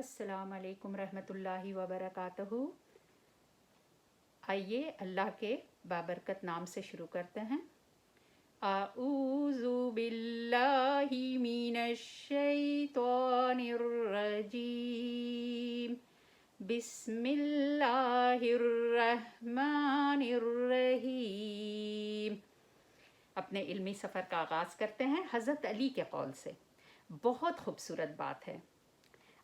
अस्सलाम वालेकुम रहमतुल्लाहि व बरकातहू। आइए अल्लाह के बाबरकत नाम से शुरू करते हैं। आऊज़ु बिल्लाहि मिनश शैतानिर रजीम। बिस्मिल्लाहिर रहमानिर रहीम। अपने इल्मी सफ़र का आगाज़ करते हैं हज़रत अली के कौल से। बहुत खूबसूरत बात है।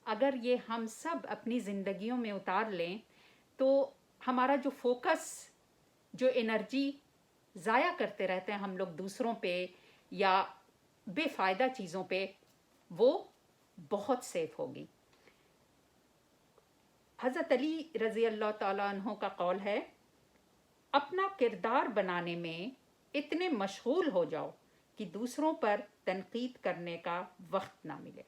अगर ये हम सब अपनी ज़िंदगियों में उतार लें तो हमारा जो फोकस, जो एनर्जी ज़ाया करते रहते हैं हम लोग दूसरों पे या बेफ़ायदा चीज़ों पे, वो बहुत सेफ होगी। हज़रत अली रज़ी अल्लाह ताला अन्हो का कौल है, अपना किरदार बनाने में इतने मशगूल हो जाओ कि दूसरों पर तनकीद करने का वक्त ना मिले।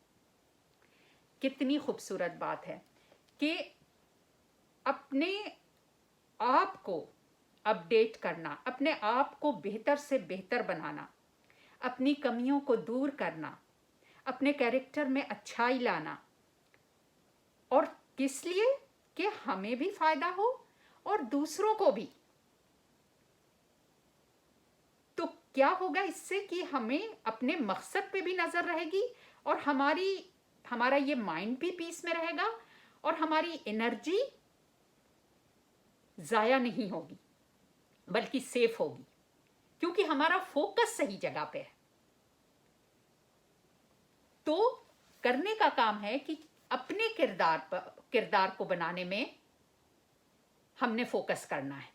कितनी खूबसूरत बात है कि अपने आप को अपडेट करना, अपने आप को बेहतर से बेहतर बनाना, अपनी कमियों को दूर करना, अपने कैरेक्टर में अच्छाई लाना, और किस लिए कि हमें भी फ़ायदा हो और दूसरों को भी। तो क्या होगा इससे कि हमें अपने मकसद पे भी नज़र रहेगी और हमारा ये माइंड भी पीस में रहेगा और हमारी एनर्जी ज़ाया नहीं होगी बल्कि सेफ होगी, क्योंकि हमारा फोकस सही जगह पे है। तो करने का काम है कि अपने किरदार को बनाने में हमने फोकस करना है।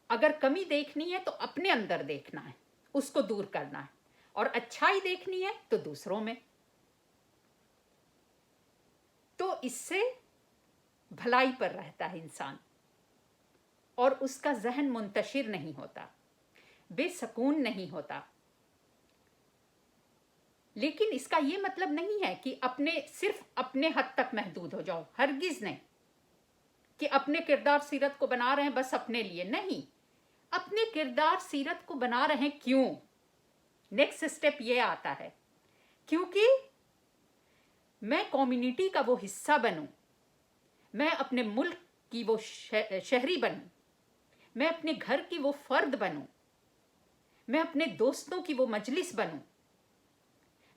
अगर कमी देखनी है तो अपने अंदर देखना है, उसको दूर करना है, और अच्छाई देखनी है तो दूसरों में। तो इससे भलाई पर रहता है इंसान और उसका जहन मुंतशिर नहीं होता, बेसकून नहीं होता। लेकिन इसका ये मतलब नहीं है कि सिर्फ अपने हद तक महदूद हो जाओ, हरगिज नहीं कि अपने किरदार सीरत को बना रहे हैं बस अपने लिए, नहीं। अपने किरदार सीरत को बना रहे हैं क्यों? नेक्स्ट स्टेप ये आता है, क्योंकि मैं कम्युनिटी का वो हिस्सा बनूं, मैं अपने मुल्क की वो शहरी बनूं, मैं अपने घर की वो फर्द बनूं, मैं अपने दोस्तों की वो मजलिस बनूं,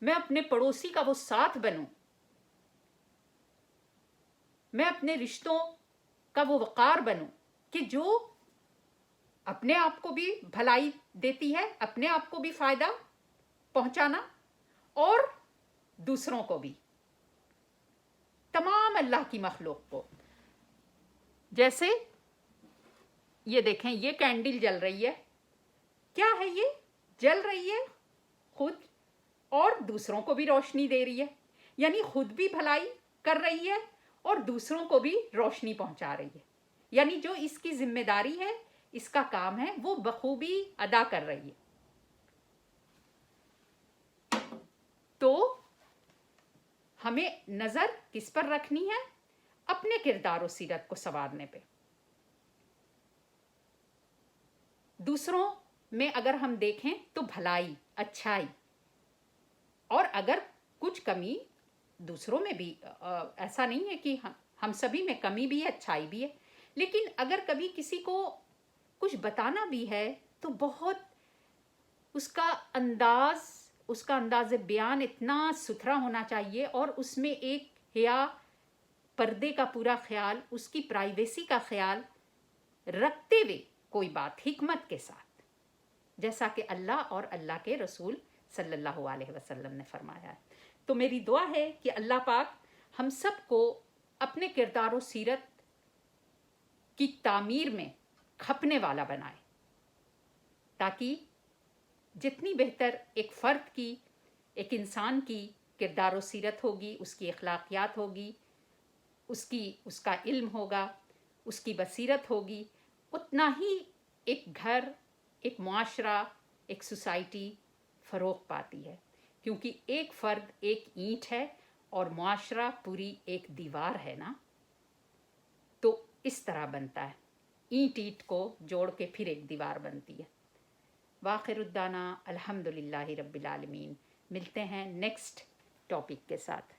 मैं अपने पड़ोसी का वो साथ बनूं, मैं अपने रिश्तों का वो वक़ार बनूं कि जो अपने आप को भी भलाई देती है, अपने आप को भी फ़ायदा पहुंचाना और दूसरों को भी, तमाम अल्लाह की मखलूक को। जैसे ये देखें, ये कैंडल जल रही है, क्या है ये? जल रही है खुद और दूसरों को भी रोशनी दे रही है, यानी खुद भी भलाई कर रही है और दूसरों को भी रोशनी पहुंचा रही है। यानी जो इसकी जिम्मेदारी है, इसका काम है, वो बखूबी अदा कर रही है। तो हमें नज़र किस पर रखनी है? अपने किरदार और सीरत को संवारने पे। दूसरों में अगर हम देखें तो भलाई, अच्छाई, और अगर कुछ कमी दूसरों में भी, ऐसा नहीं है कि हम सभी में कमी भी है, अच्छाई भी है, लेकिन अगर कभी किसी को कुछ बताना भी है तो बहुत उसका अंदाज़ बयान इतना सुथरा होना चाहिए और उसमें एक हया, पर्दे का पूरा ख्याल, उसकी प्राइवेसी का ख्याल रखते हुए कोई बात हिकमत के साथ, जैसा कि अल्लाह और अल्लाह के रसूल सल्लल्लाहु अलैहि वसल्लम ने फरमाया है। तो मेरी दुआ है कि अल्लाह पाक हम सब को अपने किरदार और सीरत की तामीर में खपने वाला बनाए, ताकि जितनी बेहतर एक फ़र्द की, एक इंसान की किरदार और सीरत होगी, उसकी अखलाकियात होगी, उसका इल्म होगा, उसकी बसीरत होगी, उतना ही एक घर, एक मुआशरा, एक सोसाइटी फ़रोग़ पाती है। क्योंकि एक फ़र्द एक ईंट है और मुआशरा पूरी एक दीवार है ना। तो इस तरह बनता है, ईंट को जोड़ के फिर एक दीवार बनती है। वाखिरुद्दाना अल्हम्दुलिल्लाहि रब्बिल आलमीन। मिलते हैं नेक्स्ट टॉपिक के साथ।